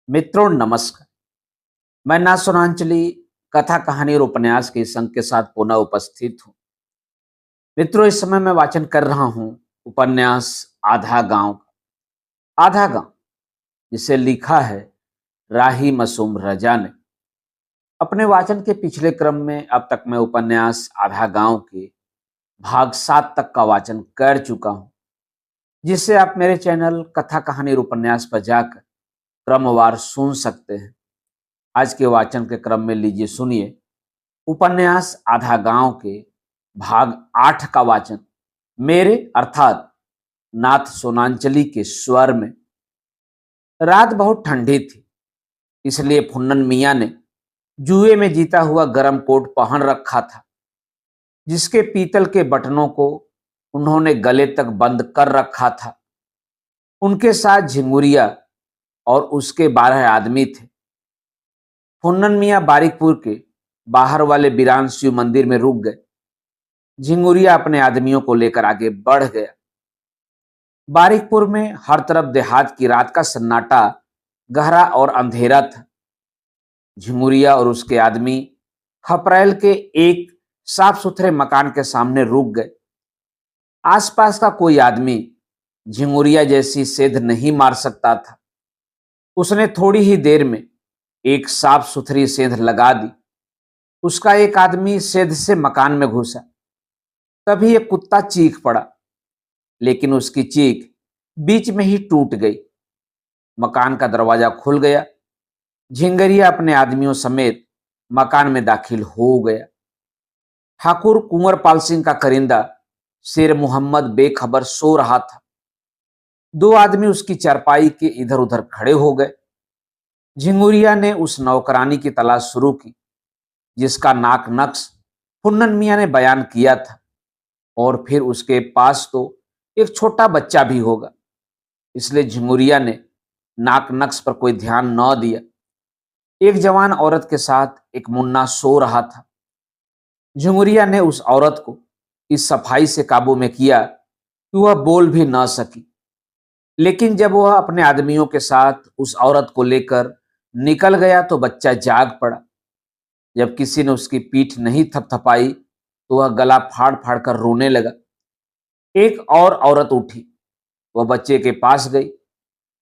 मित्रों नमस्कार। मैं ना सुनांचली कथा कहानी और उपन्यास के संग के साथ पुनः उपस्थित हूँ। मित्रों, इस समय मैं वाचन कर रहा हूँ उपन्यास आधा गांव का। आधा गांव जिसे लिखा है राही मासूम रजा ने। अपने वाचन के पिछले क्रम में अब तक मैं उपन्यास आधा गांव के भाग 7 तक का वाचन कर चुका हूँ, जिसे आप मेरे चैनल कथा कहानी और उपन्यास पर जाकर क्रमवार सुन सकते हैं। आज के वाचन के क्रम में लीजिए सुनिए उपन्यास आधा गांव के भाग 8 का वाचन मेरे अर्थात नाथ सोनांचली के स्वर में। रात बहुत ठंडी थी, इसलिए फुन्नन मियाँ ने जुए में जीता हुआ गर्म कोट पहन रखा था, जिसके पीतल के बटनों को उन्होंने गले तक बंद कर रखा था। उनके साथ झिंगुरिया और उसके 12 आदमी थे। फुन्नन मियाँ बारिकपुर के बाहर वाले बिरान शिव मंदिर में रुक गए। झिंगुरिया अपने आदमियों को लेकर आगे बढ़ गया। बारिकपुर में हर तरफ देहात की रात का सन्नाटा गहरा और अंधेरा था। झिंगुरिया और उसके आदमी खपरेल के एक साफ सुथरे मकान के सामने रुक गए। आसपास का कोई आदमी झिंगुरिया जैसी सेध नहीं मार सकता था। उसने थोड़ी ही देर में एक साफ सुथरी सेंध लगा दी। उसका एक आदमी सेंध से मकान में घुसा। तभी एक कुत्ता चीख पड़ा, लेकिन उसकी चीख बीच में ही टूट गई। मकान का दरवाजा खुल गया। झिंगरिया अपने आदमियों समेत मकान में दाखिल हो गया। ठाकुर कुंवर पाल सिंह का करिंदा शेर मोहम्मद बेखबर सो रहा था। 2 आदमी उसकी चारपाई के इधर उधर खड़े हो गए। झिंगुरिया ने उस नौकरानी की तलाश शुरू की, जिसका नाक नक्श फुन्नन मियाँ ने बयान किया था, और फिर उसके पास तो एक छोटा बच्चा भी होगा, इसलिए झिंगुरिया ने नाक नक्श पर कोई ध्यान न दिया। एक जवान औरत के साथ एक मुन्ना सो रहा था। झिंगुरिया ने उस औरत को इस सफाई से काबू में किया कि वह बोल भी न सकी। लेकिन जब वह अपने आदमियों के साथ उस औरत को लेकर निकल गया तो बच्चा जाग पड़ा। जब किसी ने उसकी पीठ नहीं थपथपाई तो वह गला फाड़ फाड़ कर रोने लगा। एक और औरत उठी, वह बच्चे के पास गई।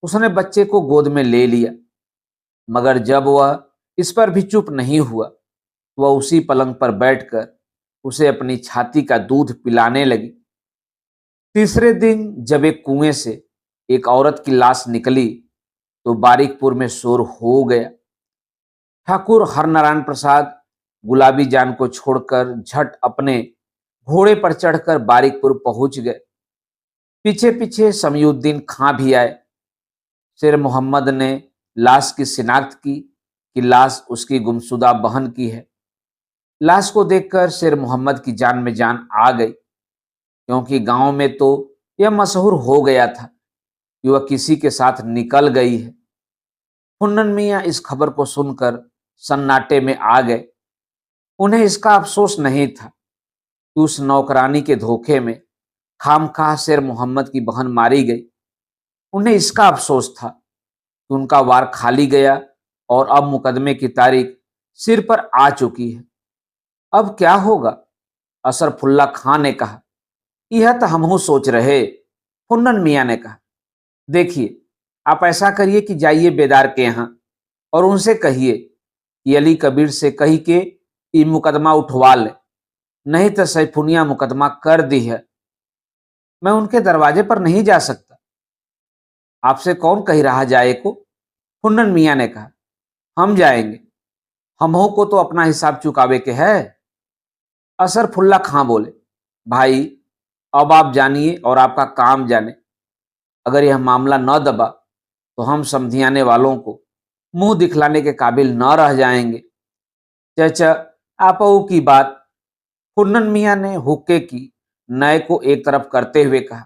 उसने बच्चे को गोद में ले लिया, मगर जब वह इस पर भी चुप नहीं हुआ तो वह उसी पलंग पर बैठकर उसे अपनी छाती का दूध पिलाने लगी। तीसरे दिन जब एक कुएं से एक औरत की लाश निकली तो बारिकपुर में शोर हो गया। ठाकुर हरनारायण प्रसाद गुलाबी जान को छोड़कर झट अपने घोड़े पर चढ़कर बारिकपुर पहुंच गए। पीछे पीछे समीउद्दीन खां भी आए। शेर मोहम्मद ने लाश की शिनाख्त की कि लाश उसकी गुमशुदा बहन की है। लाश को देखकर शेर मोहम्मद की जान में जान आ गई, क्योंकि गांव में तो यह मशहूर हो गया था कि वह किसी के साथ निकल गई है। फुन्नन मियाँ इस खबर को सुनकर सन्नाटे में आ गए। उन्हें इसका अफसोस नहीं था कि उस नौकरानी के धोखे में खामखा शेर मोहम्मद की बहन मारी गई। उन्हें इसका अफसोस था कि उनका वार खाली गया और अब मुकदमे की तारीख सिर पर आ चुकी है। अब क्या होगा? असरफुल्ला खां ने कहा। यह तो हमहू सोच रहे, फुन्नन मियाँ ने कहा। देखिए, आप ऐसा करिए कि जाइए बेदार के यहाँ और उनसे कहिए कि अली कबीर से कही के ये मुकदमा उठवा ले, नहीं तो सैफुनिया मुकदमा कर दी है। मैं उनके दरवाजे पर नहीं जा सकता। आपसे कौन कही रहा जाए को? फुन्नन मियाँ ने कहा। हम जाएंगे, हमहू को तो अपना हिसाब चुकावे के है। असरफुल्ला खां बोले, भाई अब आप जानिए और आपका काम जाने। अगर यह मामला न दबा तो हम समधियाने वालों को मुंह दिखलाने के काबिल न रह जाएंगे। चाचा आपऊ की बात। फुन्नन मियाँ ने हुक्के की नय को एक तरफ करते हुए कहा,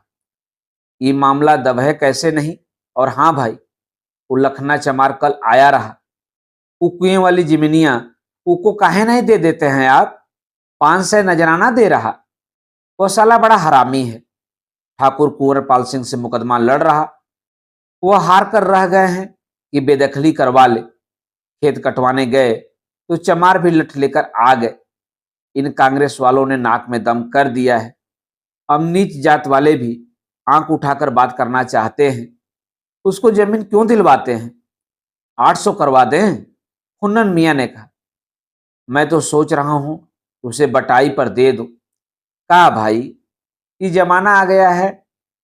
ये मामला दब है कैसे नहीं। और हाँ भाई, वो लखना चमार कल आया रहा। वो कुएं वाली जिमिनिया उको काहे नहीं दे देते हैं आप? 500 नजराना दे रहा। वो साला बड़ा हरामी है। ठाकुर कुंवर पाल सिंह से मुकदमा लड़ रहा, वह हार कर रह गए हैं कि बेदखली करवा ले। खेत कटवाने गए तो चमार भी लठ लेकर आ गए। इन कांग्रेस वालों ने नाक में दम कर दिया है। अब नीच जात वाले भी आंख उठाकर बात करना चाहते हैं। उसको जमीन क्यों दिलवाते हैं? 800 करवा दें, हुन्नन मियाँ ने कहा। मैं तो सोच रहा हूं कि उसे बटाई पर दे दो। कहा भाई, ये जमाना आ गया है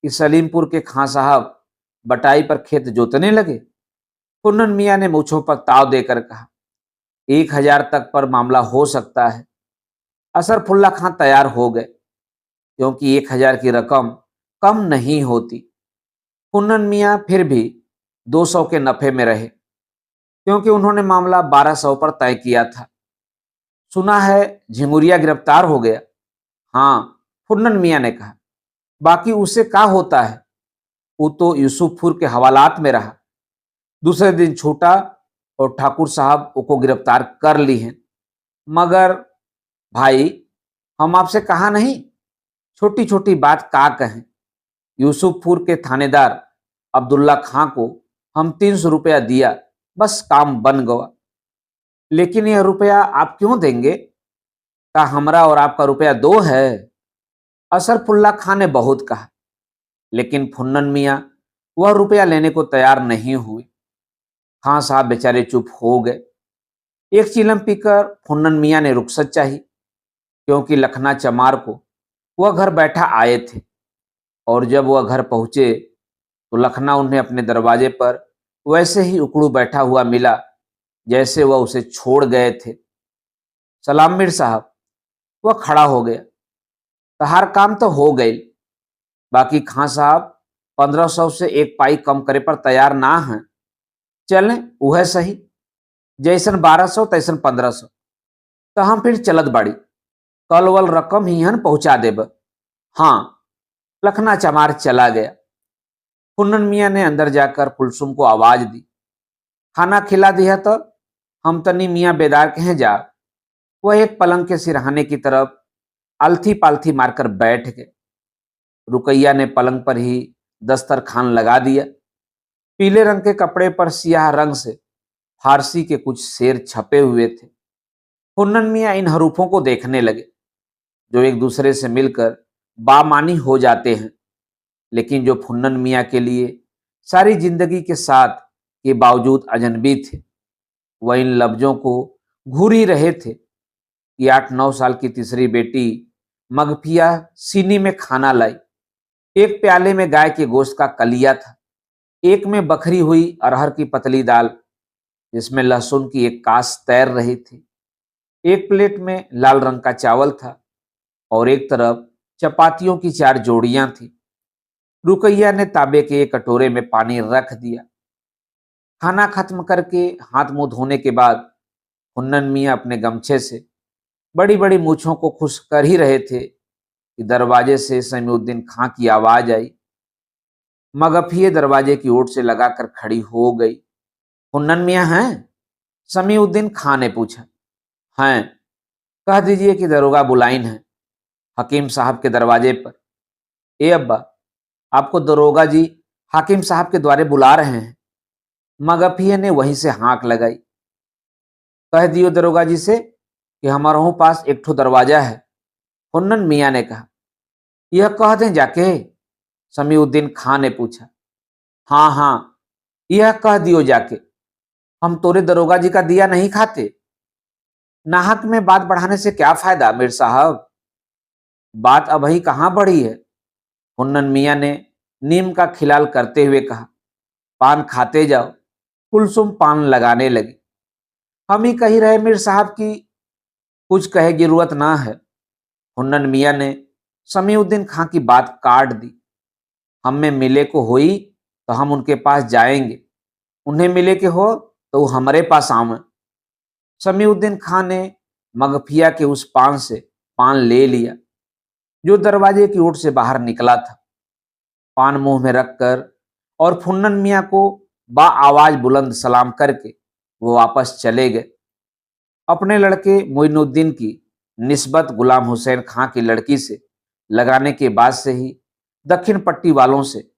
कि सलीमपुर के खां साहब बटाई पर खेत जोतने लगे। हुन्नन मियाँ ने मूछों पर ताव देकर कहा, 1000 तक पर मामला हो सकता है। असरफुल्ला खां तैयार हो गए, क्योंकि 1000 की रकम कम नहीं होती। हुन्नन मियाँ फिर भी 200 के नफे में रहे, क्योंकि उन्होंने मामला 1200 पर तय किया था। सुना है झिंगुरिया गिरफ्तार हो गया। हाँ, हुन्नन मियाँ ने कहा। बाकी उसे क्या होता है? वो तो यूसुफपुर के हवालात में रहा। दूसरे दिन छूटा और ठाकुर साहब को गिरफ्तार कर ली हैं। मगर भाई, हम आपसे कहा नहीं, छोटी छोटी बात का कहें। यूसुफपुर के थानेदार अब्दुल्ला खां को हम 300 रुपया दिया, बस काम बन गया। लेकिन यह रुपया आप क्यों देंगे? का हमरा और आपका रुपया दो है? असरफुल्ला खां ने बहुत कहा, लेकिन फुन्नन मियाँ वह रुपया लेने को तैयार नहीं हुए। खां साहब बेचारे चुप हो गए। एक चिलम पीकर फुन्नन मियाँ ने रुखसत चाही, क्योंकि लखना चमार को वह घर बैठा आए थे। और जब वह घर पहुंचे तो लखना उन्हें अपने दरवाजे पर वैसे ही उकड़ू बैठा हुआ मिला, जैसे वह उसे छोड़ गए थे। सलाम मीर साहब। वह खड़ा हो गया। तहार काम तो हो गई, बाकी खां साहब 1500 से एक पाई कम करे पर तैयार ना हैं। चलें वह सही, जैसन 1200 तैसन 1500। तो हम फिर चलत बाड़ी, कल वल रकम ही हन पहुंचा देब। हाँ। लखना चमार चला गया। हुन्नन मियाँ ने अंदर जाकर कुलसुम को आवाज दी, खाना खिला दिया तो हम तनी मियाँ बेदार कहें जा। वह एक पलंग के सिरहाने की तरफ अलथी पालथी मारकर बैठ गए। रुकैया ने पलंग पर ही दस्तरखान लगा दिया। पीले रंग के कपड़े पर सियाह रंग से फारसी के कुछ शेर छपे हुए थे। हुन्नन मियाँ इन हरूफों को देखने लगे, जो एक दूसरे से मिलकर बामानी हो जाते हैं, लेकिन जो फुन्नन मियाँ के लिए सारी जिंदगी के साथ के बावजूद अजनबी थे। वह इन लफ्जों को घूर ही रहे थे कि 8-9 साल की तीसरी बेटी मगफिया सीनी में खाना लाई। एक प्याले में गाय के गोश्त का कलिया था, एक में बखरी हुई अरहर की पतली दाल, जिसमें लहसुन की एक कास तैर रही थी। एक प्लेट में लाल रंग का चावल था और एक तरफ चपातियों की 4 जोड़ियां थी। रुकैया ने तांबे के एक कटोरे में पानी रख दिया। खाना खत्म करके हाथ मुंह धोने के बाद हुन्नन मियाँ अपने गमछे से बड़ी बड़ी मूछों को खुश कर ही रहे थे कि दरवाजे से समीउद्दीन खां की आवाज आई। मगफिये दरवाजे की ओर से लगाकर खड़ी हो गई। हुन्नन मियाँ हैं? समीउद्दीन खां ने पूछा। हैं, कह दीजिए कि दरोगा बुलाइन है, हकीम साहब के दरवाजे पर। ए अब्बा, आपको दरोगा जी हाकिम साहब के द्वारे बुला रहे हैं। मगफिये ने वहीं से हाँक लगाई। कह दियो दरोगा जी से कि हमारे पास एक ठो दरवाजा है, हुन्नन मियाँ ने कहा। यह कह दें जाके? समीउद्दीन खां ने पूछा। हाँ हाँ, यह कह दियो जाके। हम तोरे दरोगा जी का दिया नहीं खाते। नाहक में बात बढ़ाने से क्या फायदा मीर साहब? बात अभी कहाँ बढ़ी है? हुन्नन मियाँ ने नीम का खिलाल करते हुए कहा। पान खाते जाओ। कुलसुम पान लगाने लगी। हम ही कही रहे मीर साहब की कुछ कहे जरूरत ना है। हुन्नन मियाँ ने समीउद्दीन खां की बात काट दी। हम में मिले को हुई तो हम उनके पास जाएंगे, उन्हें मिले के हो तो वो हमारे पास आवे। समीउद्दीन खां ने मगफिया के उस पान से पान ले लिया जो दरवाजे की ओर से बाहर निकला था। पान मुंह में रखकर और फुन्नन मियाँ को बा आवाज बुलंद सलाम करके वो वापस चले गए। अपने लड़के मोइनुद्दीन की निस्बत गुलाम हुसैन खां की लड़की से लगाने के बाद से ही दक्षिण पट्टी वालों से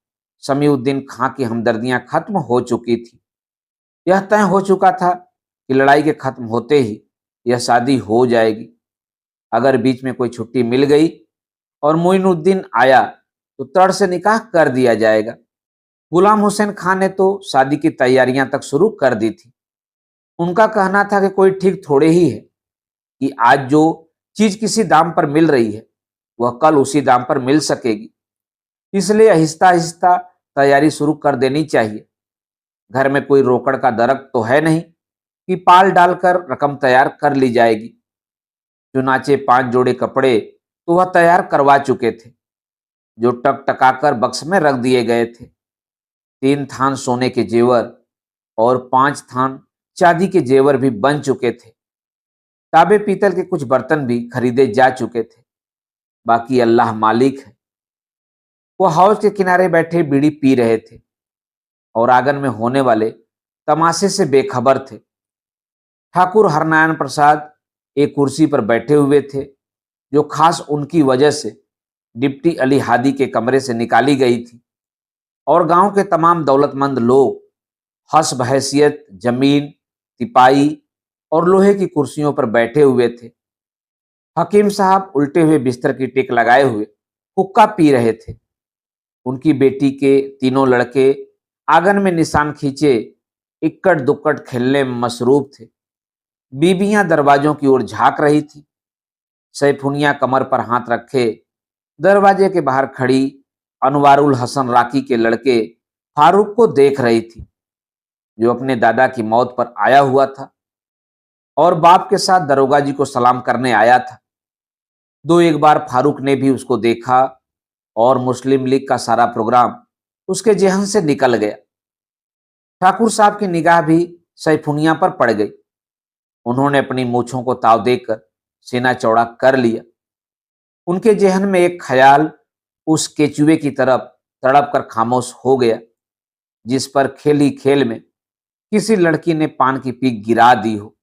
समीउद्दीन खां की हमदर्दियां खत्म हो चुकी थी। यह तय हो चुका था कि लड़ाई के खत्म होते ही यह शादी हो जाएगी। अगर बीच में कोई छुट्टी मिल गई और मोइनुद्दीन आया तो तड़ से निकाह कर दिया जाएगा। गुलाम हुसैन खान ने तो शादी की तैयारियां तक शुरू कर दी थी। उनका कहना था कि कोई ठीक थोड़े ही है कि आज जो चीज किसी दाम पर मिल रही है वह कल उसी दाम पर मिल सकेगी। इसलिए आहिस्ता आहिस्ता तैयारी शुरू कर देनी चाहिए। घर में कोई रोकड़ का दरख्त तो है नहीं कि पाल डालकर रकम तैयार कर ली जाएगी। चुनाचे 5 जोड़े कपड़े तो वह तैयार करवा चुके थे, जो टक टकाकर बक्स में रख दिए गए थे। 3 थान सोने के जेवर और 5 थान चांदी के जेवर भी बन चुके थे। तांबे पीतल के कुछ बर्तन भी खरीदे जा चुके थे। बाकी अल्लाह मालिक है। वो हौज के किनारे बैठे बीड़ी पी रहे थे और आंगन में होने वाले तमाशे से बेखबर थे। ठाकुर हरनारायण प्रसाद एक कुर्सी पर बैठे हुए थे, जो खास उनकी वजह से डिप्टी अली हादी के कमरे से निकाली गई थी, और गांव के तमाम दौलतमंद लोग हस्ब हैसियत जमीन, तिपाई और लोहे की कुर्सियों पर बैठे हुए थे। हकीम साहब उल्टे हुए बिस्तर की टेक लगाए हुए हुक्का पी रहे थे। उनकी बेटी के तीनों लड़के आंगन में निशान खींचे इक्कड़ दुक्कड़ खेलने में मसरूफ थे। बीबियां दरवाजों की ओर झांक रही थी। सैफुनिया कमर पर हाथ रखे दरवाजे के बाहर खड़ी अनवारुल हसन राकी के लड़के फारूक को देख रही थी, जो अपने दादा की मौत पर आया हुआ था और बाप के साथ दरोगा जी को सलाम करने आया था। दो एक बार फारूक ने भी उसको देखा और मुस्लिम लीग का सारा प्रोग्राम उसके जेहन से निकल गया। ठाकुर साहब की निगाह भी सैफुनिया पर पड़ गई। उन्होंने अपनी मूछों को ताव देकर सीना चौड़ा कर लिया। उनके जेहन में एक ख्याल उस केचुए की तरफ तड़प कर खामोश हो गया, जिस पर खेल खेल में किसी लड़की ने पान की पीक गिरा दी हो।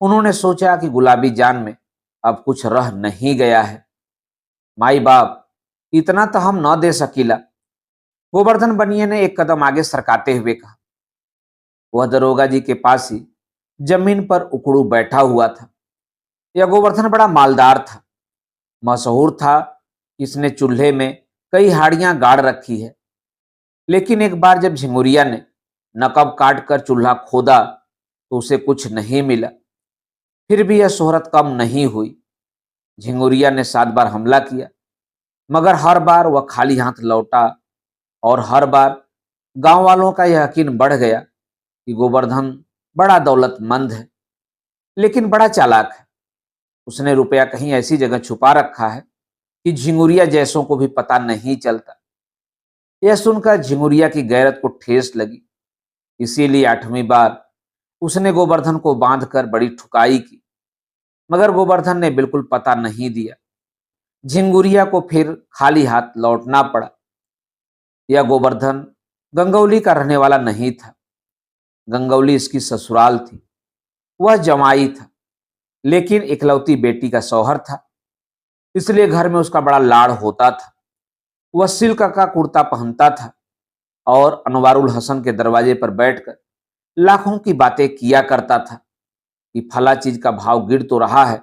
उन्होंने सोचा कि गुलाबी जान में अब कुछ रह नहीं गया है। माई बाप, इतना तो हम न दे सकीला। गोवर्धन बनिए ने एक कदम आगे सरकाते हुए कहा। वह दरोगा जी के पास ही जमीन पर उकड़ू बैठा हुआ था। यह गोवर्धन बड़ा मालदार था। मशहूर था कि इसने चूल्हे में कई हाड़ियां गाड़ रखी है। लेकिन एक बार जब झिंगुरिया ने नकब काट कर चूल्हा खोदा तो उसे कुछ नहीं मिला। फिर भी यह शोहरत कम नहीं हुई। झिंगुरिया ने 7 बार हमला किया, मगर हर बार वह खाली हाथ लौटा, और हर बार गांव वालों का यह यकीन बढ़ गया कि गोवर्धन बड़ा दौलतमंद है, लेकिन बड़ा चालाक है। उसने रुपया कहीं ऐसी जगह छुपा रखा है कि झिंगुरिया जैसों को भी पता नहीं चलता। यह सुनकर झिंगुरिया की गैरत को ठेस लगी। इसीलिए 8वीं बार उसने गोवर्धन को बांधकर बड़ी ठुकाई की, मगर गोवर्धन ने बिल्कुल पता नहीं दिया। झिंगुरिया को फिर खाली हाथ लौटना पड़ा। यह गोवर्धन गंगौली का रहने वाला नहीं था। गंगौली इसकी ससुराल थी। वह जमाई था, लेकिन इकलौती बेटी का शौहर था, इसलिए घर में उसका बड़ा लाड़ होता था। वह सिल्क का कुर्ता पहनता था और अनवारुल हसन के दरवाजे पर बैठकर लाखों की बातें किया करता था कि फला चीज का भाव गिर तो रहा है,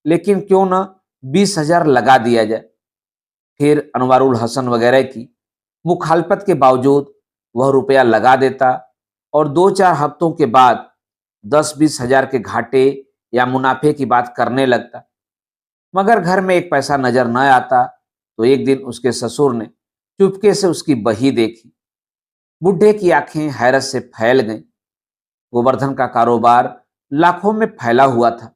लेकिन क्यों न 20,000 लगा दिया जाए। फिर अनवारुल हसन वगैरह की मुखालफत के बावजूद वह रुपया लगा देता और 2-4 हफ्तों के बाद 10-20 हजार के घाटे या मुनाफे की बात करने लगता। मगर घर में एक पैसा नजर न आता तो एक दिन उसके ससुर ने चुपके से उसकी बही देखी। बुढ़े की आंखें हैरत से फैल गईं। गोवर्धन का कारोबार लाखों में फैला हुआ था।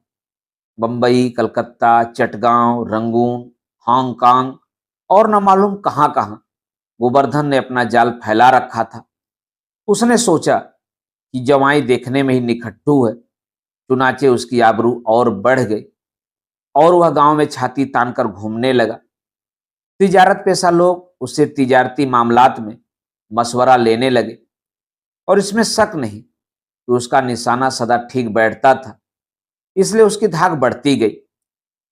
बंबई, कलकत्ता, चटगांव, रंगून, हांगकांग और न मालूम कहां कहां गोवर्धन ने अपना जाल फैला रखा था। उसने सोचा कि जवाई देखने में ही निखट्टू है, चुनाचे उसकी आबरू और बढ़ गई और वह गांव में छाती तानकर घूमने लगा। तिजारत पेशा लोग उससे तिजारती मामलात में मशवरा लेने लगे, और इसमें शक नहीं कि उसका निशाना सदा ठीक बैठता था, इसलिए उसकी धाक बढ़ती गई।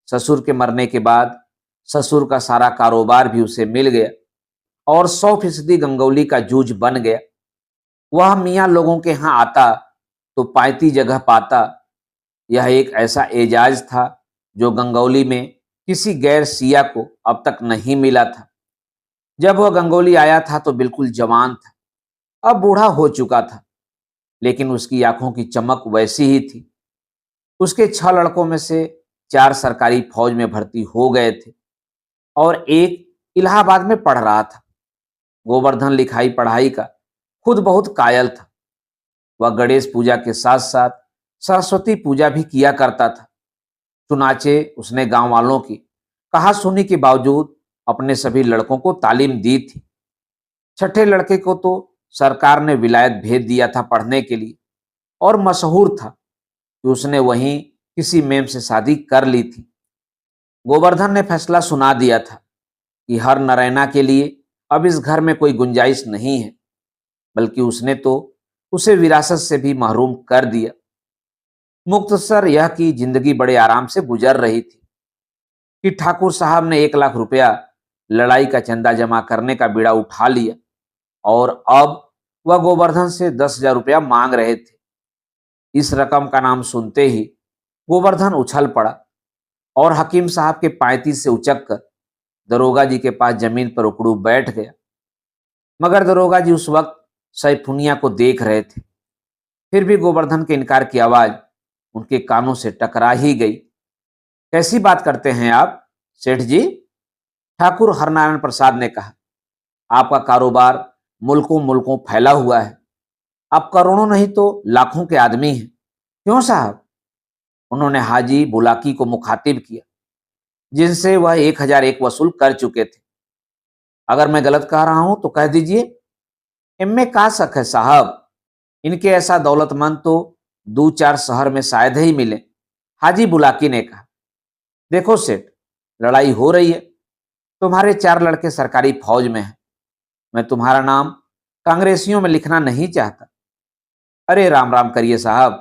ससुर के मरने के बाद ससुर का सारा कारोबार भी उसे मिल गया और 100% गंगौली का जूझ बन गया। वह मियाँ लोगों के यहाँ आता तो पायती जगह पाता। यह एक ऐसा एजाज था जो गंगौली में किसी गैर सिया को अब तक नहीं मिला था। जब वह गंगौली आया था तो बिल्कुल जवान था, अब बूढ़ा हो चुका था, लेकिन उसकी आंखों की चमक वैसी ही थी। उसके 6 लड़कों में से 4 सरकारी फौज में भर्ती हो गए थे और एक इलाहाबाद में पढ़ रहा था। गोवर्धन लिखाई पढ़ाई का खुद बहुत कायल था। वह गणेश पूजा के साथ साथ सरस्वती पूजा भी किया करता था। चुनाचे उसने गांव वालों की कहा सुनी के बावजूद अपने सभी लड़कों को तालीम दी थी। छठे लड़के को तो सरकार ने विलायत भेज दिया था पढ़ने के लिए, और मशहूर था कि उसने वहीं किसी मेम से शादी कर ली थी। गोवर्धन ने फैसला सुना दिया था कि हर नारायणा के लिए अब इस घर में कोई गुंजाइश नहीं है, बल्कि उसने तो उसे विरासत से भी महरूम कर दिया। मुख्तसर यह कि जिंदगी बड़े आराम से गुजर रही थी कि ठाकुर साहब ने 1 लाख रुपया लड़ाई का चंदा जमा करने का बीड़ा उठा लिया और अब वह गोवर्धन से 10,000 रुपया मांग रहे थे। इस रकम का नाम सुनते ही गोवर्धन उछल पड़ा और हकीम साहब के पायती से उचक कर दरोगा जी के पास जमीन पर उकड़ू बैठ गया। मगर दरोगा जी उस वक्त सैफुनिया को देख रहे थे। फिर भी गोवर्धन के इनकार की आवाज उनके कानों से टकरा ही गई। कैसी बात करते हैं आप सेठ जी? ठाकुर हरनारायण प्रसाद ने कहा, आपका कारोबार मुल्कों मुल्कों फैला हुआ है। आप करोड़ों नहीं तो लाखों के आदमी हैं। क्यों साहब? उन्होंने हाजी बुलाकी को मुखातिब किया, जिनसे वह 1,001 वसूल कर चुके थे। अगर मैं गलत कह रहा हूं तो कह दीजिए। इनमें का शक है साहब, इनके ऐसा दौलतमंद तो 2-4 शहर में शायद ही मिले। हाजी बुलाकी ने कहा, देखो सेठ, लड़ाई हो रही है, तुम्हारे 4 लड़के सरकारी फौज में हैं। मैं तुम्हारा नाम कांग्रेसियों में लिखना नहीं चाहता। अरे राम राम करिए साहब।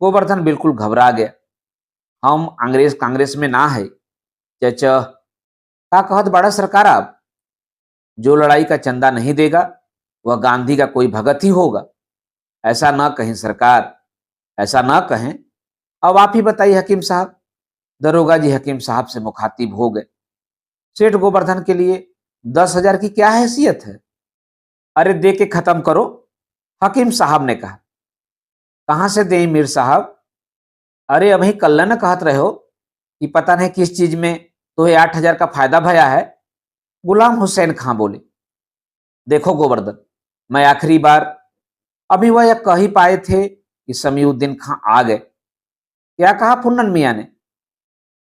गोवर्धन बिल्कुल घबरा गया। हम अंग्रेज कांग्रेस में ना है। चचा का कहत बड़ा सरकार आप? जो लड़ाई का चंदा नहीं देगा वह गांधी का कोई भगत ही होगा। ऐसा ना कहें सरकार, ऐसा ना कहें। अब आप ही बताइए हकीम साहब। दरोगा जी हकीम साहब से मुखातिब हो गए। सेठ गोवर्धन के लिए 10,000 की क्या हैसियत है? अरे दे के खत्म करो, हकीम साहब ने कहा। कहां से दें मीर साहब? अरे अभी कल न कहत रहे हो कि पता नहीं किस चीज में तो 8,000 का फायदा भया है। गुलाम हुसैन खां बोले, देखो गोवर्धन, मैं आखिरी बार अभी वह यह कह ही पाए थे कि समीउद्दीन खां आ गए। क्या कहा फुन्नन मियां ने?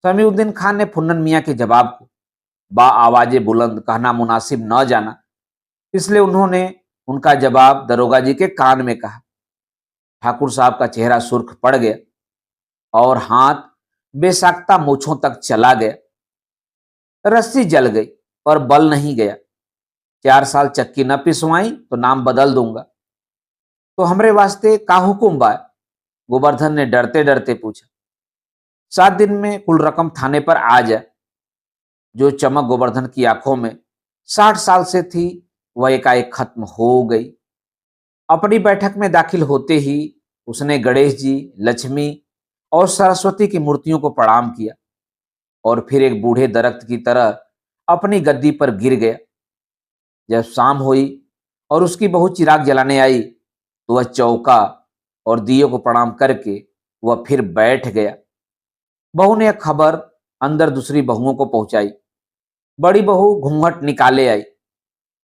समीउद्दीन खान ने फुन्नन मियां के जवाब को बा आवाजे बुलंद कहना मुनासिब न जाना, इसलिए उन्होंने उनका जवाब दरोगा जी के कान में कहा। ठाकुर साहब का चेहरा सुर्ख पड़ गया और हाथ बेसाख्ता मूछों तक चला गया। रस्सी जल गई पर बल नहीं गया। 4 साल चक्की न पिसवाई तो नाम बदल दूंगा। तो हमरे वास्ते का हुकुम बा? गोवर्धन ने डरते डरते पूछा। 7 दिन में कुल रकम थाने पर आ जाए। जो चमक गोवर्धन की आंखों में 60 साल से थी वह एकाएक खत्म हो गई। अपनी बैठक में दाखिल होते ही उसने गणेश जी, लक्ष्मी और सरस्वती की मूर्तियों को प्रणाम किया और फिर एक बूढ़े दरख्त की तरह अपनी गद्दी पर गिर गया। जब शाम हुई और उसकी बहू चिराग जलाने आई तो वह चौका और दियों को प्रणाम करके वह फिर बैठ गया। बहू ने यह खबर अंदर दूसरी बहुओं को पहुंचाई। बड़ी बहू घूंघट निकाले आई।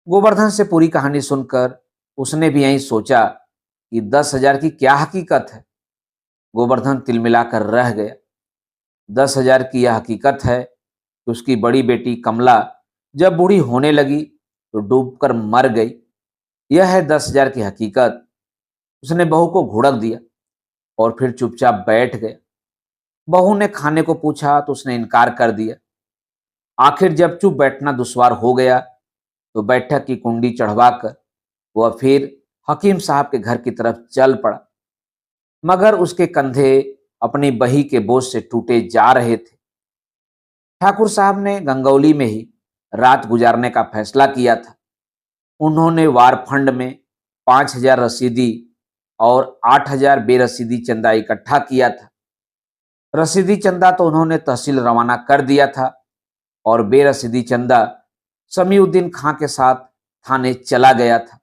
गोवर्धन से पूरी कहानी सुनकर उसने भी यही सोचा कि 10,000 की क्या हकीकत है। गोवर्धन तिलमिलाकर रह गया। 10,000 की यह हकीकत है कि उसकी बड़ी बेटी कमला जब बूढ़ी होने लगी तो डूबकर मर गई। यह है 10,000 की हकीकत। उसने बहू को घुड़क दिया और फिर चुपचाप बैठ गया। बहू ने खाने को पूछा तो उसने इनकार कर दिया। आखिर जब चुप बैठना दुश्वार हो गया तो बैठक की कुंडी चढ़वाकर वह फिर हकीम साहब के घर की तरफ चल पड़ा, मगर उसके कंधे अपनी बही के बोझ से टूटे जा रहे थे। ठाकुर साहब ने गंगौली में ही रात गुजारने का फैसला किया था। उन्होंने वार फंड में 5,000 रसीदी और 8,000 बेरसीदी चंदा इकट्ठा किया था। रसीदी चंदा तो उन्होंने तहसील रवाना कर दिया था और बेरसीदी चंदा समीउद्दीन खां के साथ थाने चला गया था।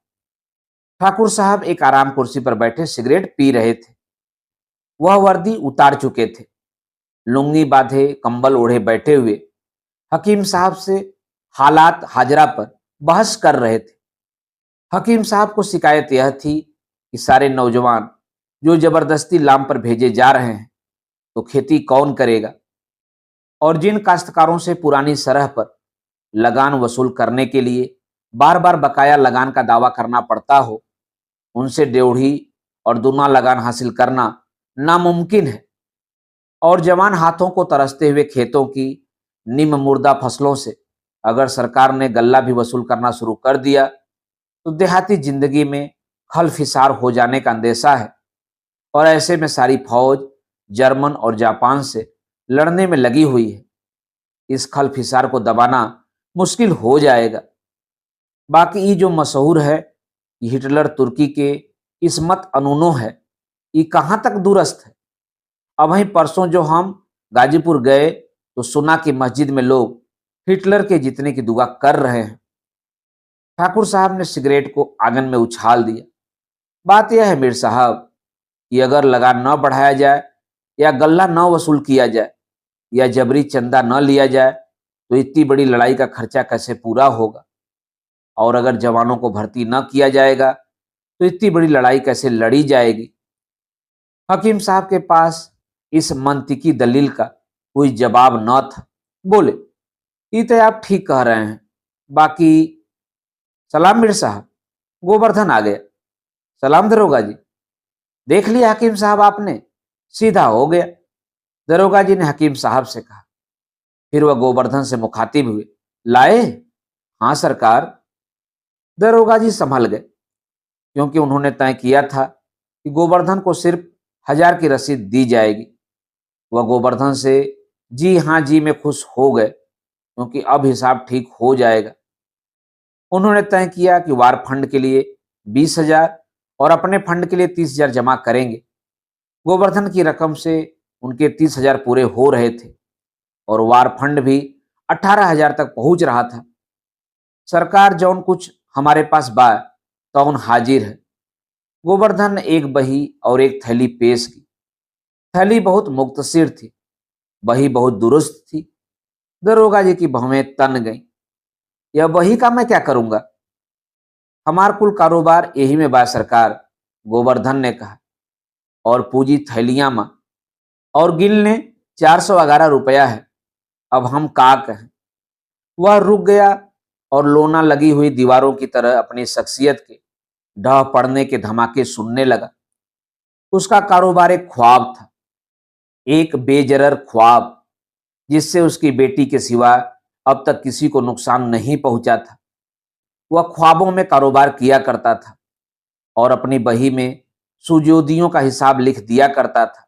ठाकुर साहब एक आराम कुर्सी पर बैठे सिगरेट पी रहे थे। वह वर्दी उतार चुके थे, लुंगी बांधे कंबल ओढ़े बैठे हुए हकीम साहब से हालात हाजरा पर बहस कर रहे थे। हकीम साहब को शिकायत यह थी कि सारे नौजवान जो जबरदस्ती लाम पर भेजे जा रहे हैं तो खेती कौन करेगा, और जिन काश्तकारों से पुरानी सरह पर लगान वसूल करने के लिए बार बार बकाया लगान का दावा करना पड़ता हो, उनसे ड्योढ़ी और दूना लगान हासिल करना नामुमकिन है। और जवान हाथों को तरसते हुए खेतों की निम मुर्दा फसलों से अगर सरकार ने गल्ला भी वसूल करना शुरू कर दिया तो देहाती जिंदगी में खल फिसार हो जाने का अंदेशा है। और ऐसे में सारी फौज जर्मन और जापान से लड़ने में लगी हुई है। इस खल फिसार को दबाना मुश्किल हो जाएगा। बाकी ये जो मशहूर है कि हिटलर तुर्की के इस मत अनूनो है, ये कहाँ तक दुरुस्त है। अब वहीं परसों जो हम गाजीपुर गए तो सुना कि मस्जिद में लोग हिटलर के जीतने की दुआ कर रहे हैं। ठाकुर साहब ने सिगरेट को आंगन में उछाल दिया। बात यह है मीर साहब कि अगर लगान न बढ़ाया जाए या गल्ला न वसूल किया जाए या जबरी चंदा न लिया जाए तो इतनी बड़ी लड़ाई का खर्चा कैसे पूरा होगा, और अगर जवानों को भर्ती न किया जाएगा तो इतनी बड़ी लड़ाई कैसे लड़ी जाएगी। हकीम साहब के पास इस मंतिकी दलील का कोई जवाब न था। बोले, ये तो आप ठीक कह रहे हैं, बाकी सलाम मीर साहब, गोवर्धन आ गया। सलाम दरोगा जी। देख लिया हकीम साहब आपने, सीधा हो गया, दरोगा जी ने हकीम साहब से कहा। फिर वह गोवर्धन से मुखातिब हुए, लाए? हाँ सरकार। दरोगा जी संभल गए, क्योंकि उन्होंने तय किया था कि गोवर्धन को सिर्फ 1,000 की रसीद दी जाएगी। वह गोवर्धन से जी हाँ जी में खुश हो गए, क्योंकि अब हिसाब ठीक हो जाएगा। उन्होंने तय किया कि वार फंड के लिए 20,000 और अपने फंड के लिए 30,000 जमा करेंगे। गोवर्धन की रकम से उनके 30,000 पूरे हो रहे थे और वार फंड भी 18,000 तक पहुंच रहा था। सरकार जौन कुछ हमारे पास बा तौन हाजिर है। गोवर्धन ने एक बही और एक थैली पेश की। थैली बहुत मुक्तसिर थी, बही बहुत दुरुस्त थी। दरोगा जी की भवें तन गईं। यह बही का मैं क्या करूंगा, हमार कुल कारोबार यही में बा सरकार, गोवर्धन ने कहा। और पूजी थैलियां मां और गिन ने 411 रुपया है, अब हम का कहें। वह रुक गया और लोना लगी हुई दीवारों की तरह अपनी शख्सियत के ढह पड़ने के धमाके सुनने लगा। उसका कारोबार एक ख्वाब था, एक बेजरर ख्वाब, जिससे उसकी बेटी के सिवा अब तक किसी को नुकसान नहीं पहुंचा था। वह ख्वाबों में कारोबार किया करता था और अपनी बही में सुजोदियों का हिसाब लिख दिया करता था।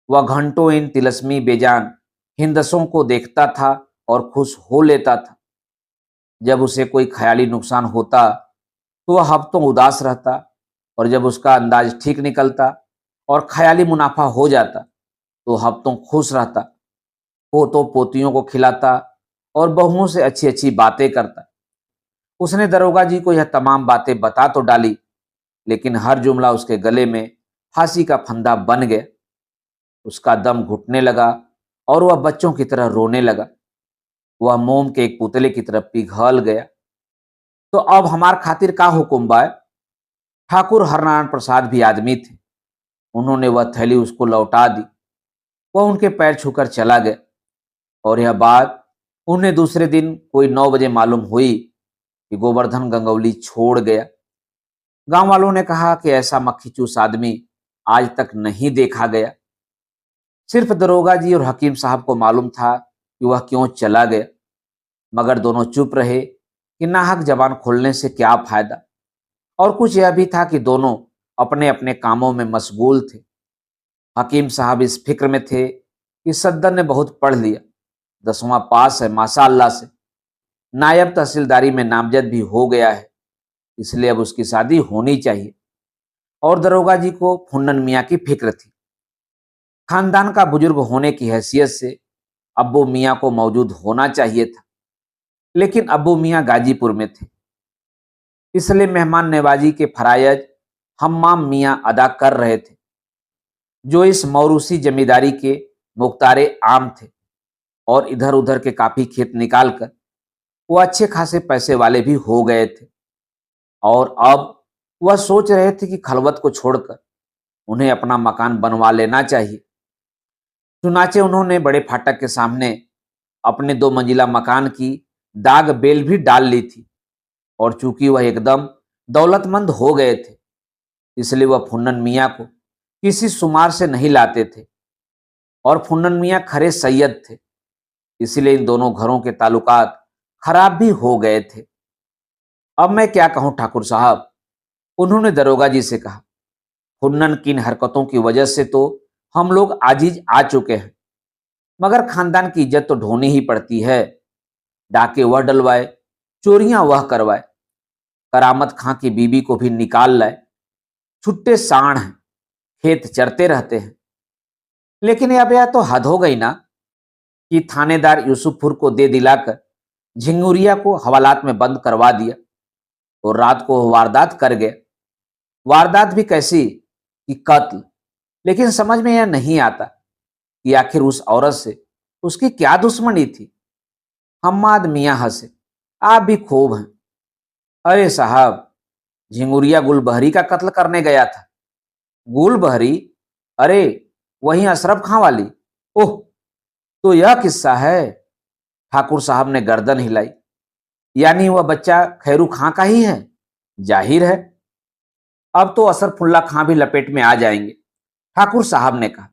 वह घंटों इन तिलस्मी बेजान हिंदसों को देखता था और खुश हो लेता था। जब उसे कोई ख्याली नुकसान होता तो वह हफ्तों उदास रहता, और जब उसका अंदाज ठीक निकलता और ख्याली मुनाफा हो जाता तो हफ्तों खुश रहता, पोतों पोतियों को खिलाता और बहुओं से अच्छी अच्छी बातें करता। उसने दरोगा जी को यह तमाम बातें बता तो डाली, लेकिन हर जुमला उसके गले में फांसी का फंदा बन गया। उसका दम घुटने लगा और वह बच्चों की तरह रोने लगा। वह मोम के एक पुतले की तरफ पिघल गया। तो अब हमार खातिर का हुकुम बा? ठाकुर हरनारायण प्रसाद भी आदमी थे। उन्होंने वह थैली उसको लौटा दी। वह उनके पैर छूकर चला गया, और यह बात उन्हें दूसरे दिन कोई 9 बजे मालूम हुई कि गोवर्धन गंगौली छोड़ गया। गांव वालों ने कहा कि ऐसा मक्खीचूस आदमी आज तक नहीं देखा गया। सिर्फ दरोगा जी और हकीम साहब को मालूम था कि वह क्यों चला गया, मगर दोनों चुप रहे कि नाहक जबान खोलने से क्या फायदा। और कुछ यह भी था कि दोनों अपने अपने कामों में मशगूल थे। हकीम साहब इस फिक्र में थे कि सद्दर ने बहुत पढ़ लिया, 10वां पास है माशाअल्लाह से, नायब तहसीलदारी में नामजद भी हो गया है, इसलिए अब उसकी शादी होनी चाहिए। और दरोगा जी को फुन्नन मियाँ की फिक्र थी। खानदान का बुजुर्ग होने की हैसियत से अब्बू मियाँ को मौजूद होना चाहिए था, लेकिन अब्बू मियाँ गाजीपुर में थे, इसलिए मेहमान नवाजी के फरायज हम्माम मियाँ अदा कर रहे थे, जो इस मौरूसी जमींदारी के मुख्तारे आम थे। और इधर उधर के काफी खेत निकालकर वो अच्छे खासे पैसे वाले भी हो गए थे। और अब वह सोच रहे थे कि खलवत को छोड़कर उन्हें अपना मकान बनवा लेना चाहिए। चुनाचे उन्होंने बड़े फाटक के सामने अपने 2 मंजिला मकान की दाग बेल भी डाल ली थी। और चूंकि वह एकदम दौलतमंद हो गए थे, इसलिए वह फुन्नन मियाँ को किसी शुमार से नहीं लाते थे। और फुन्नन मियाँ खरे सैयद थे, इसलिए इन दोनों घरों के ताल्लुकात खराब भी हो गए थे। अब मैं क्या कहूं ठाकुर साहब, उन्होंने दरोगा जी से कहा। फुन्नन की इन हरकतों की वजह से तो हम लोग आजीज आ चुके हैं, मगर खानदान की इज्जत तो ढोनी ही पड़ती है। डाके वह डलवाए, चोरियां वह करवाए, करामत खां की बीबी को भी निकाल लाए। छुट्टे सांड हैं, खेत चरते रहते हैं। लेकिन अब यह तो हद हो गई ना कि थानेदार यूसुफपुर को दे दिलाकर झिंगुरिया को हवालात में बंद करवा दिया और रात को वह वारदात कर गए। वारदात भी कैसी कि कत्ल। लेकिन समझ में यह नहीं आता कि आखिर उस औरत से उसकी क्या दुश्मनी थी। हम्माद मियाँ हंसे, आप भी खूब हैं। अरे साहब, झिंगुरिया गुलबहरी का कत्ल करने गया था। गुलबहरी? अरे वही अशरफ खां वाली। ओह, तो यह किस्सा है। ठाकुर साहब ने गर्दन हिलाई। यानी वह बच्चा खैरू खां का ही है। जाहिर है, अब तो असरफुल्ला खां भी लपेट में आ जाएंगे, ठाकुर साहब ने कहा।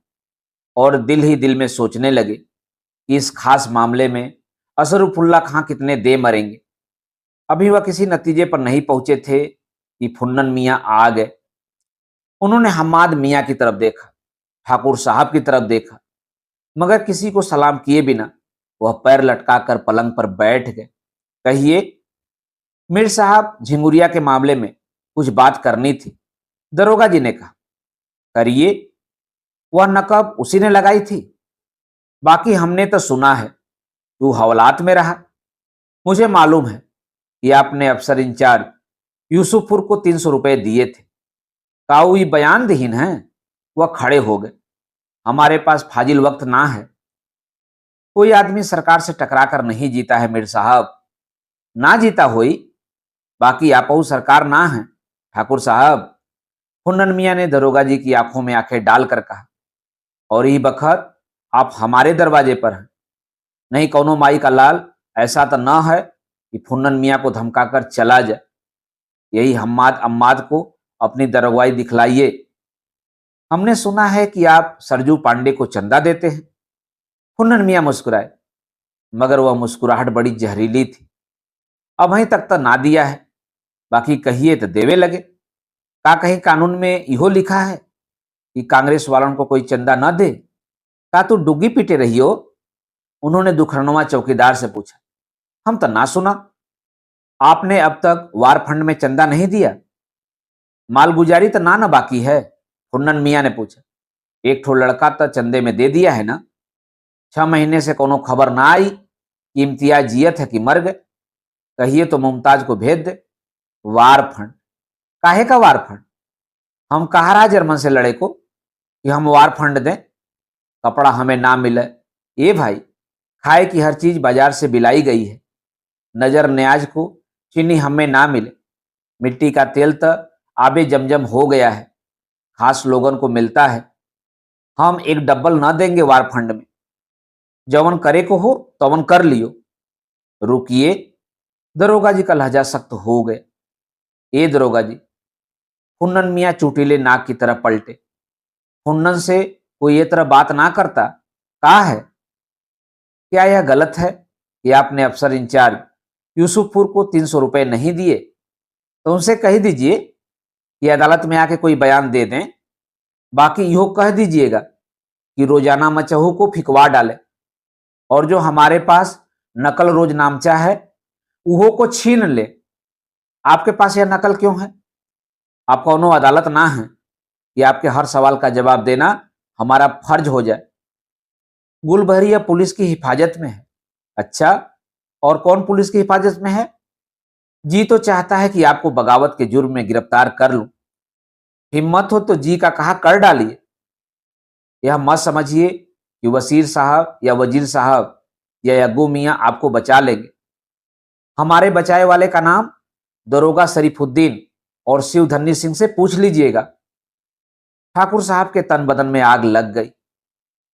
और दिल ही दिल में सोचने लगे कि इस खास मामले में असरफुल्ला खां कितने दे मरेंगे। अभी वह किसी नतीजे पर नहीं पहुंचे थे कि फुन्नन मियाँ आ गए। उन्होंने हम्माद मियाँ की तरफ देखा, ठाकुर साहब की तरफ देखा, मगर किसी को सलाम किए बिना वह पैर लटकाकर पलंग पर बैठ गए। कहिए मीर साहब, झिंगुरिया के मामले में कुछ बात करनी थी, दरोगा जी ने कहा। करिए। वह नकब उसी ने लगाई थी। बाकी हमने तो सुना है तू हवालात में रहा। मुझे मालूम है कि आपने अफसर इंचार्ज यूसुफपुर को 300 रुपए दिए थे। काऊ बयान दहीन है। वह खड़े हो गए। हमारे पास फाजिल वक्त ना है। कोई आदमी सरकार से टकरा कर नहीं जीता है मीर साहब। ना जीता होई, बाकी आपऊ सरकार ना है ठाकुर साहब। फुन्नन मियाँ ने दरोगा जी की आंखों में आंखें डालकर कहा। और यही बखत आप हमारे दरवाजे पर हैं। नहीं कौनो माई का लाल ऐसा तो न है कि फुन्नन मियाँ को धमकाकर चला जाए। यही हम्माद अम्माद को अपनी दरगवाई दिखलाइए। हमने सुना है कि आप सरजू पांडे को चंदा देते हैं। फुन्नन मियाँ मुस्कुराए, मगर वह मुस्कुराहट बड़ी जहरीली थी। अब वहीं तक तो ना दिया है, बाकी कहिए तो देवे लगे। का कहीं कानून में इहो लिखा है कि कांग्रेस वालों को कोई चंदा न दे? का तू डुग्गी पीटे रही हो? उन्होंने दुखरनुमा चौकीदार से पूछा। हम तो ना सुना। आपने अब तक वार फंड में चंदा नहीं दिया? मालगुजारी तो ना बाकी है? फुन्नन मियाँ ने पूछा। एक ठो लड़का तो चंदे में दे दिया है ना। 6 महीने से कोनो खबर ना आई कि इम्तियाज जियत है कि मर गए। कहिए तो मुमताज को भेज दे। वार फंड? काहे का वार फंड? हम कहा रहा जर्मन से लड़े को कि हम वार फंड दें? कपड़ा हमें ना मिले। ये भाई, खाए की हर चीज बाजार से बिलाई गई है। नजर न्याज को चीनी हमें ना मिले। मिट्टी का तेल तो आबे जमजम हो गया है, खास लोगन को मिलता है। हम एक डब्बल ना देंगे वार फंड में। जवन करे को हो तवन कर लियो। रुकिए, दरोगा जी का लहजा सख्त हो गया। ए दरोगा जी, फुन्नन मियाँ चुटीले नाक की तरफ पलटे। फुन्नन से कोई ये तरह बात ना करता। कहा है क्या यह गलत है कि आपने अफसर इंचार्ज यूसुफपुर को 300 रुपए नहीं दिए? तो उनसे कह दीजिए कि अदालत में आके कोई बयान दे दें। बाकी यो कह दीजिएगा कि रोजाना मचहू को फिकवा डाले और जो हमारे पास नकल रोज नामचा है उहो को छीन ले। आपके पास यह नकल क्यों है? आप कौनो अदालत ना है कि आपके हर सवाल का जवाब देना हमारा फर्ज हो जाए। गुलबहरिया पुलिस की हिफाजत में है। अच्छा, और कौन पुलिस की हिफाजत में है? जी तो चाहता है कि आपको बगावत के जुर्म में गिरफ्तार कर लूं। हिम्मत हो तो जी का कहा कर डालिए। यह मत समझिए कि वसीर साहब या वजीर साहब या यग्गू मियां आपको बचा लेंगे। हमारे बचाए वाले का नाम दरोगा शरीफुद्दीन और शिवधन्नी सिंह से पूछ लीजिएगा। ठाकुर साहब के तन बदन में आग लग गई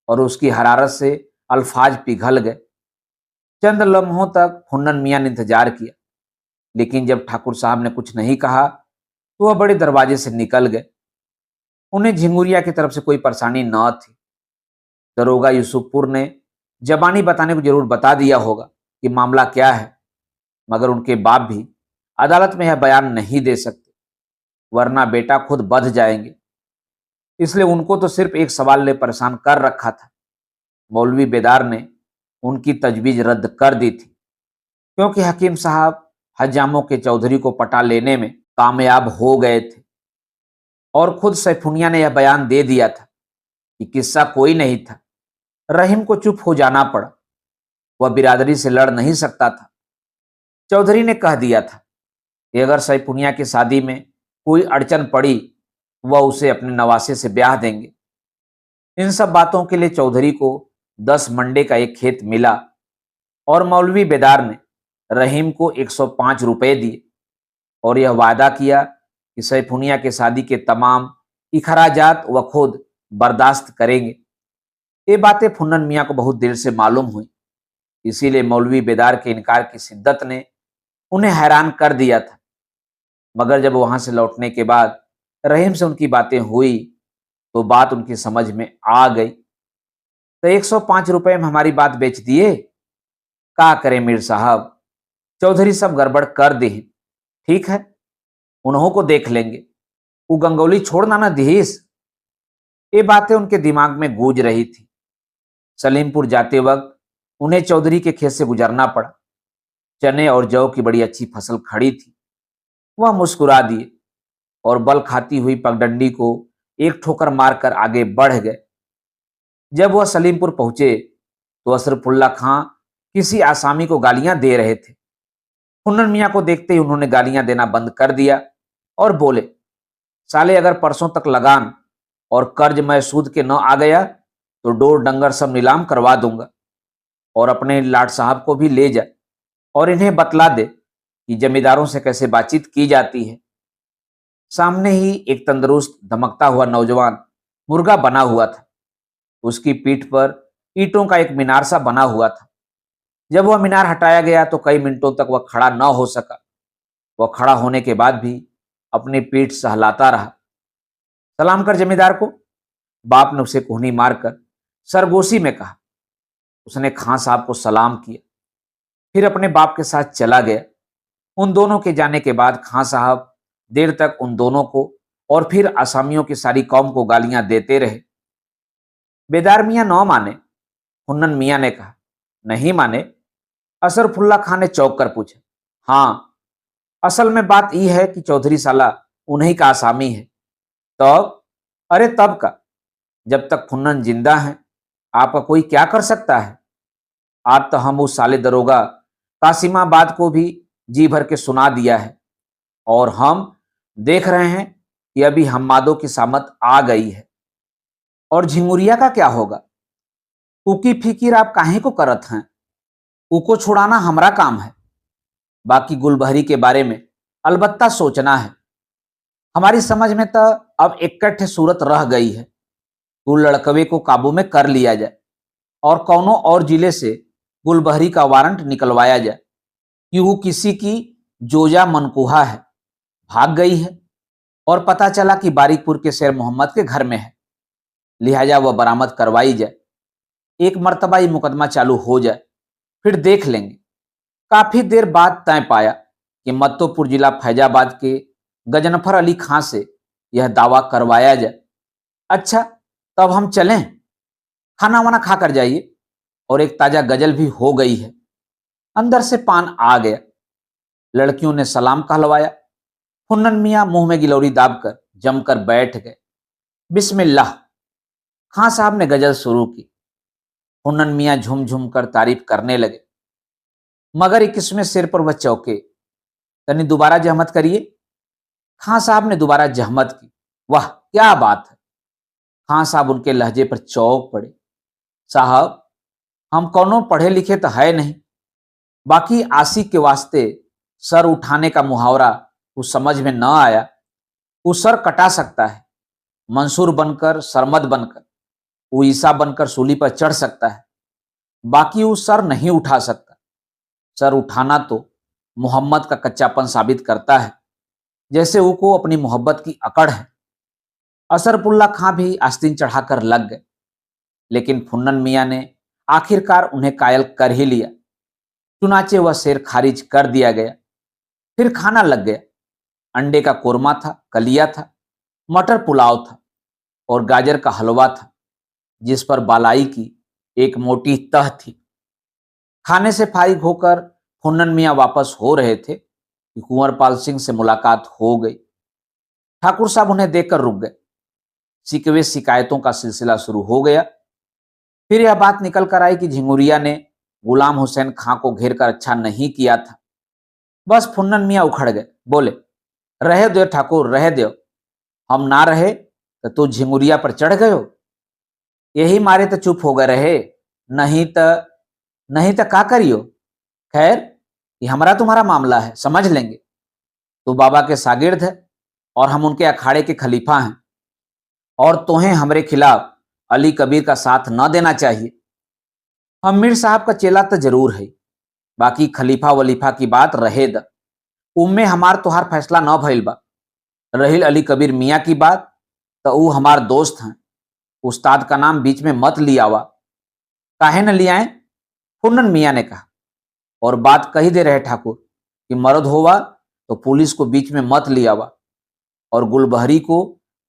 और उसकी हरारत से अल्फाज पिघल गए। चंद लम्हों तक फुन्नन मियां ने इंतजार किया, लेकिन जब ठाकुर साहब ने कुछ नहीं कहा तो वह बड़े दरवाजे से निकल गए। उन्हें झिंगुरिया की तरफ से कोई परेशानी न थी। दरोगा यूसुफपुर ने जबानी बताने को जरूर बता दिया होगा कि मामला क्या है, मगर उनके बाप भी अदालत में यह बयान नहीं दे सकते, वरना बेटा खुद बध जाएंगे। इसलिए उनको तो सिर्फ एक सवाल ने परेशान कर रखा था। मौलवी बेदार ने उनकी तजवीज रद्द कर दी थी, क्योंकि हकीम साहब हजामों के चौधरी को पटा लेने में कामयाब हो गए थे और खुद सैफुनिया ने यह बयान दे दिया था कि किस्सा कोई नहीं था। रहीम को चुप हो जाना पड़ा। वह बिरादरी से लड़ नहीं सकता था। चौधरी ने कह दिया था कि अगर सैफुनिया की शादी में कोई अड़चन पड़ी, वह उसे अपने नवासे से ब्याह देंगे। इन सब बातों के लिए चौधरी को 10 मंडे का एक खेत मिला और मौलवी बेदार ने रहीम को 105 रुपए दिए और यह वादा किया कि सैफुनिया के शादी के तमाम इखराजात व खुद बर्दाश्त करेंगे। ये बातें फुन्नन मियाँ को बहुत देर से मालूम हुई, इसीलिए मौलवी बेदार के इनकार की शिद्दत ने उन्हें हैरान कर दिया था। मगर जब वहां से लौटने के बाद रहीम से उनकी बातें हुई तो बात उनकी समझ में आ गई। तो 105 रुपए में हमारी बात बेच दिए। का करें मीर साहब, चौधरी सब गड़बड़ कर दी। ठीक है, उन्हों को देख लेंगे। वो गंगौली छोड़ना ना दीस। ये बातें उनके दिमाग में गूंज रही थी। सलीमपुर जाते वक्त उन्हें चौधरी के खेत से गुजरना पड़ा। चने और जौ की बड़ी अच्छी फसल खड़ी थी। वह मुस्कुरा दिए और बल खाती हुई पगडंडी को एक ठोकर मारकर आगे बढ़ गए। जब वह सलीमपुर पहुंचे तो अशरफुल्ला खां किसी आसामी को गालियां दे रहे थे। फुन्नन मियाँ को देखते ही उन्होंने गालियां देना बंद कर दिया और बोले, साले अगर परसों तक लगान और कर्ज मैं सूद के न आ गया तो डोर डंगर सब नीलाम करवा दूंगा और अपने लाट साहब को भी ले जा और इन्हें बतला दे कि जमींदारों से कैसे बातचीत की जाती है। सामने ही एक तंदुरुस्त धमकता हुआ नौजवान मुर्गा बना हुआ था। उसकी पीठ पर ईंटों का एक मीनार सा बना हुआ था। जब वह मीनार हटाया गया तो कई मिनटों तक वह खड़ा न हो सका। वह खड़ा होने के बाद भी अपनी पीठ सहलाता रहा। सलाम कर जमींदार को, बाप ने उसे कोहनी मारकर सरगोशी में कहा। उसने खां साहब को सलाम किया, फिर अपने बाप के साथ चला गया। उन दोनों के जाने के बाद खां साहब देर तक उन दोनों को और फिर आसामियों की सारी कौम को गालियां देते रहे। बेदार मियाँ न माने। फुन्नन मियाँ ने कहा, नहीं माने? अशरफुल्ला खां ने चौंक कर पूछा। हाँ, असल में बात यह है कि चौधरी साला उन्हीं का आसामी है। तब? अरे तब का, जब तक फुन्नन जिंदा है आपका कोई क्या कर सकता है? आज तो हम उस साले दरोगा कासिमाबाद को भी जी भर के सुना दिया है और हम देख रहे हैं कि अभी हम्मादों की सामत आ गई है। और झिंगुरिया का क्या होगा? उकी फिकिर आप काहे को करत हैं? उको छुड़ाना हमारा काम है। बाकी गुलबहरी के बारे में अलबत्ता सोचना है। हमारी समझ में तो अब इकट्ठे सूरत रह गई है। तू लड़कवे को काबू में कर लिया जाए और कौनों और जिले से गुलबहरी का वारंट निकलवाया जाए कि वो किसी की जोजा मनकुहा है, भाग गई है और पता चला कि बारिकपुर के शेर मोहम्मद के घर में है, लिहाजा वह बरामद करवाई जाए। एक मर्तबा ये मुकदमा चालू हो जाए, फिर देख लेंगे। काफी देर बाद तय पाया कि मत्तोपुर जिला फैजाबाद के गजनफर अली खां से यह दावा करवाया जाए। अच्छा, तब हम चलें? खाना वाना खा कर जाइए और एक ताजा गजल भी हो गई है। अंदर से पान आ गया। लड़कियों ने सलाम कहलवाया फुन्नन मियाँ मुंह में गिलौरी दाबकर जमकर बैठ गए। बिस्मिल्लाह। खां साहब ने गजल शुरू की। फुन्नन मियाँ झूम झूम कर तारीफ करने लगे। मगर 21वें सिर पर वह चौके। तनी दोबारा जहमत करिए। खां साहब ने दोबारा जहमत की। वाह क्या बात है। खां साहब उनके लहजे पर चौंक पड़े। साहब, हम कौनों पढ़े लिखे तो है नहीं, बाकी आशिक के वास्ते सर उठाने का मुहावरा उस समझ में न आया। वो सर कटा सकता है, मंसूर बनकर, सरमद बनकर, वो ईसा बनकर सूली पर चढ़ सकता है, बाकी वो सर नहीं उठा सकता। सर उठाना तो मोहम्मद का कच्चापन साबित करता है, जैसे वो को अपनी मोहब्बत की अकड़ है। असरपुल्ला खां भी आस्तीन चढ़ाकर लग गए, लेकिन फुन्नन मियाँ ने आखिरकार उन्हें कायल कर ही लिया। चुनाचे वह शेर खारिज कर दिया गया। फिर खाना लग गया। अंडे का कोरमा था, कलिया था, मटर पुलाव था और गाजर का हलवा था, जिस पर बालाई की एक मोटी तह थी। खाने से फारिग होकर फुन्नन मियाँ वापस हो रहे थे कि कुंवरपाल सिंह से मुलाकात हो गई। ठाकुर साहब उन्हें देखकर रुक गए। शिकवे शिकायतों का सिलसिला शुरू हो गया। फिर यह बात निकल कर आई कि झिंगुरिया ने गुलाम हुसैन खां को घेर कर अच्छा नहीं किया था। बस फुन्नन मियाँ उखड़ गए, बोले, रहे दो ठाकुर, रहे दो। हम ना रहे तो तू झिंगुरिया पर चढ़ गयो, यही मारे तो चुप हो गए रहे, नहीं तो का करियो। खैर, ये हमारा तुम्हारा मामला है, समझ लेंगे। तू बाबा के शागिर्द है और हम उनके अखाड़े के खलीफा हैं, और तुम्हें हमरे खिलाफ अली कबीर का साथ न देना चाहिए। हम मीर साहब का चेला तो जरूर है, बाकी खलीफा वलीफा की बात रहे द। उम्मे हमार तोहार फैसला न भइल बा। रहिल अली कबीर मियाँ की बात, तो वो हमार दोस्त हैं। उस्ताद का नाम बीच में मत लियावा। काहे न लियाए? फुन्नन मियाँ ने कहा। और बात कही दे रहे ठाकुर कि मर्द होवा तो पुलिस को बीच में मत लियावा, और गुलबहरी को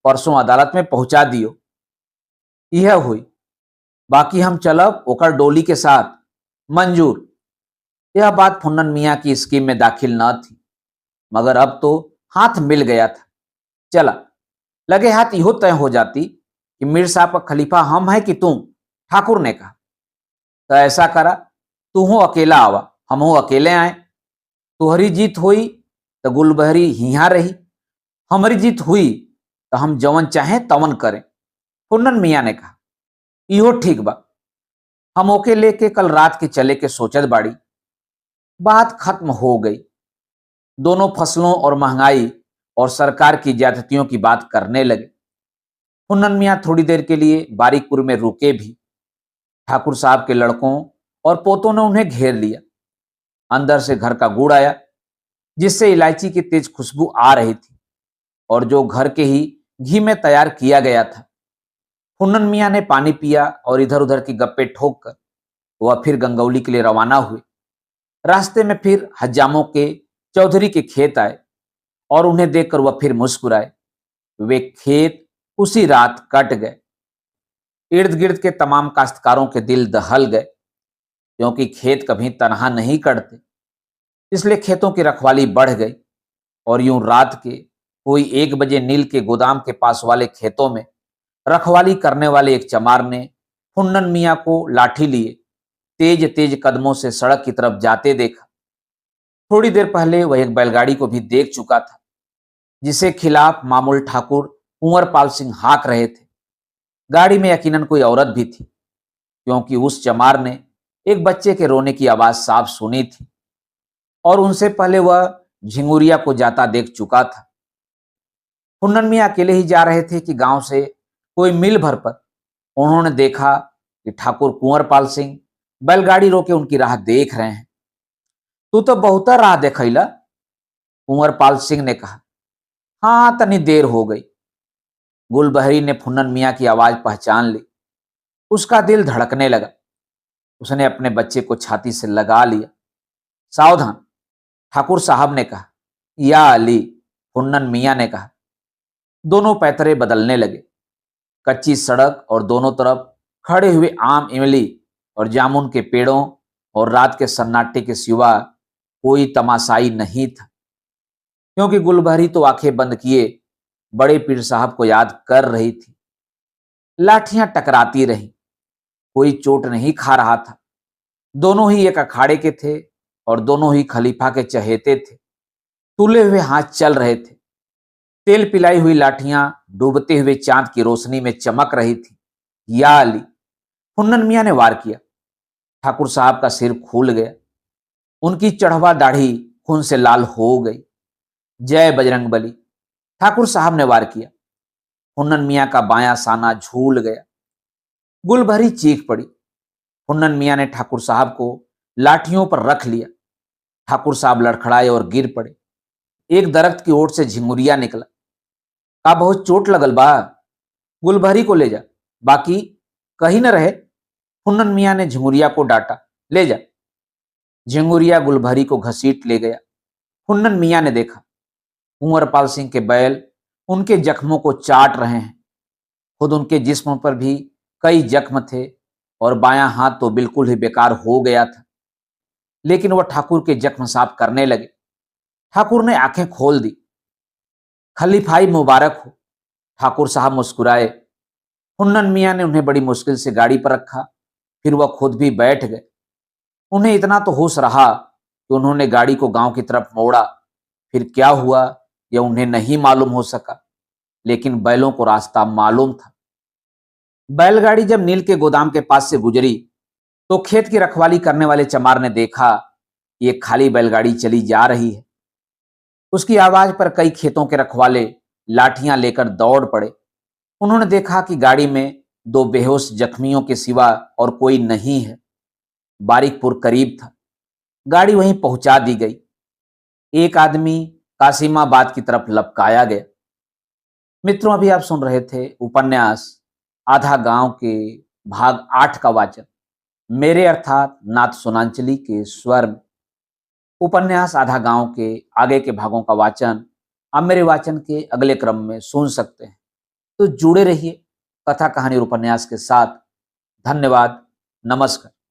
परसों अदालत में पहुंचा दियो। यह हुई, बाकी हम चलब ओकर डोली के साथ। मंजूर। यह बात फुन्नन मियाँ की स्कीम में दाखिल न थी, मगर अब तो हाथ मिल गया था। चला, लगे हाथ इहो तय हो जाती कि मीर साहब का खलीफा हम है कि तुम। ठाकुर ने कहा, तो ऐसा करा, तू हो अकेला आवा, हम हो अकेले आए। तुहरी जीत हुई तो गुलबहरी हिया रही, हमारी जीत हुई तो हम जवन चाहे तवन करें। फुन्नन मियाँ ने कहा, इहो ठीक बा, हम ओके लेके कल रात के चले के सोचत बाड़ी। बात खत्म हो गई। दोनों फसलों और महंगाई और सरकार की ज्यादतियों की बात करने लगे। फुन्नन मियाँ थोड़ी देर के लिए बारीकपुर में रुके भी। ठाकुर साहब के लड़कों और पोतों ने उन्हें घेर लिया। अंदर से घर का गुड़ आया, जिससे इलायची की तेज खुशबू आ रही थी, और जो घर के ही घी में तैयार किया गया था। फुन्नन मियाँ ने पानी पिया और इधर उधर की गप्पे ठोक कर वह फिर गंगौली के लिए रवाना हुए। रास्ते में फिर हज्जामों के चौधरी के खेत आए और उन्हें देखकर वह फिर मुस्कुराए। वे खेत उसी रात कट गए। इर्द गिर्द के तमाम काश्तकारों के दिल दहल गए, क्योंकि खेत कभी तनहा नहीं कटते, इसलिए खेतों की रखवाली बढ़ गई। और यूं रात के कोई 1 बजे नील के गोदाम के पास वाले खेतों में रखवाली करने वाले एक चमार ने फुन्नन मियाँ को लाठी लिए तेज तेज कदमों से सड़क की तरफ जाते देखा। थोड़ी देर पहले वह एक बैलगाड़ी को भी देख चुका था, जिसे खिलाफ मामूल ठाकुर कुंवरपाल सिंह हाँक रहे थे। गाड़ी में यकीनन कोई औरत भी थी, क्योंकि उस चमार ने एक बच्चे के रोने की आवाज साफ सुनी थी, और उनसे पहले वह झिंगुरिया को जाता देख चुका था। फुन्नन मियाँ अकेले ही जा रहे थे कि गांव से कोई मील भर पर उन्होंने देखा कि ठाकुर कुंवरपाल सिंह बैलगाड़ी रोके उनकी राह देख रहे हैं। तू तो बहुत राह देखैला, कुंवरपाल सिंह ने कहा। हाँ, तनी देर हो गई। गुलबहरी ने फुन्नन मियाँ की आवाज पहचान ली। उसका दिल धड़कने लगा। उसने अपने बच्चे को छाती से लगा लिया। सावधान, ठाकुर साहब ने कहा। या अली, फुन्नन मियाँ ने कहा। दोनों पैतरे बदलने लगे। कच्ची सड़क और दोनों तरफ खड़े हुए आम, इमली और जामुन के पेड़ों और रात के सन्नाटे के सिवा कोई तमाशाई नहीं था। क्योंकि गुलबहरी तो आंखें बंद किए बड़े पीर साहब को याद कर रही थी। लाठियां टकराती रहीं, कोई चोट नहीं खा रहा था। दोनों ही एक अखाड़े के थे और दोनों ही खलीफा के चहेते थे। तुले हुए हाथ चल रहे थे। तेल पिलाई हुई लाठियां डूबते हुए चांद की रोशनी में चमक रही थी। या अली, हुन्नन मियां ने वार किया। ठाकुर साहब का सिर खुल गया। उनकी चढ़वा दाढ़ी खून से लाल हो गई। जय बजरंग बली, ठाकुर साहब ने वार किया। हुन्नन मियां का बायां साना झूल गया। गुलभरी चीख पड़ी। हुन्नन मियां ने ठाकुर साहब को लाठियों पर रख लिया। ठाकुर साहब लड़खड़ाए और गिर पड़े। एक दरख्त की ओट से झिंगुरिया निकला। का बहुत चोट लगल बा, गुलभरी को ले जा, बाकी कहीं न रहे। हुन्नन मियां ने झिंगुरिया को डांटा। ले जा। झिंगुरिया गुलभरी को घसीट ले गया। हुन्नन मियां ने देखा, कुंवरपाल सिंह के बैल उनके जख्मों को चाट रहे हैं। खुद उनके जिस्म पर भी कई जख्म थे और बायां हाथ तो बिल्कुल ही बेकार हो गया था। लेकिन वह ठाकुर के जख्म साफ करने लगे। ठाकुर ने आंखें खोल दी। खलीफाई मुबारक हो, ठाकुर साहब मुस्कुराए। हुन्नन मियां ने उन्हें बड़ी मुश्किल से गाड़ी पर रखा। फिर वह खुद भी बैठ गए। उन्हें इतना तो होश रहा कि उन्होंने गाड़ी को गांव की तरफ मोड़ा। फिर क्या हुआ यह उन्हें नहीं मालूम हो सका, लेकिन बैलों को रास्ता मालूम था। बैलगाड़ी जब नील के गोदाम के पास से गुजरी तो खेत की रखवाली करने वाले चमार ने देखा कि एक खाली बैलगाड़ी चली जा रही है। उसकी आवाज पर कई खेतों के रखवाले लाठियां लेकर दौड़ पड़े। उन्होंने देखा कि गाड़ी में दो बेहोश जख्मियों के सिवा और कोई नहीं है। बारिकपुर करीब था। गाड़ी वहीं पहुंचा दी गई। एक आदमी कासिमाबाद की तरफ लपकाया गया। मित्रों, अभी आप सुन रहे थे उपन्यास आधा गांव के भाग 8 का वाचन मेरे अर्थात नाथ सोनांचली के स्वर में। उपन्यास आधा गांव के आगे के भागों का वाचन आप मेरे वाचन के अगले क्रम में सुन सकते हैं। तो जुड़े रहिए कथा कहानी और उपन्यास के साथ। धन्यवाद। नमस्कार।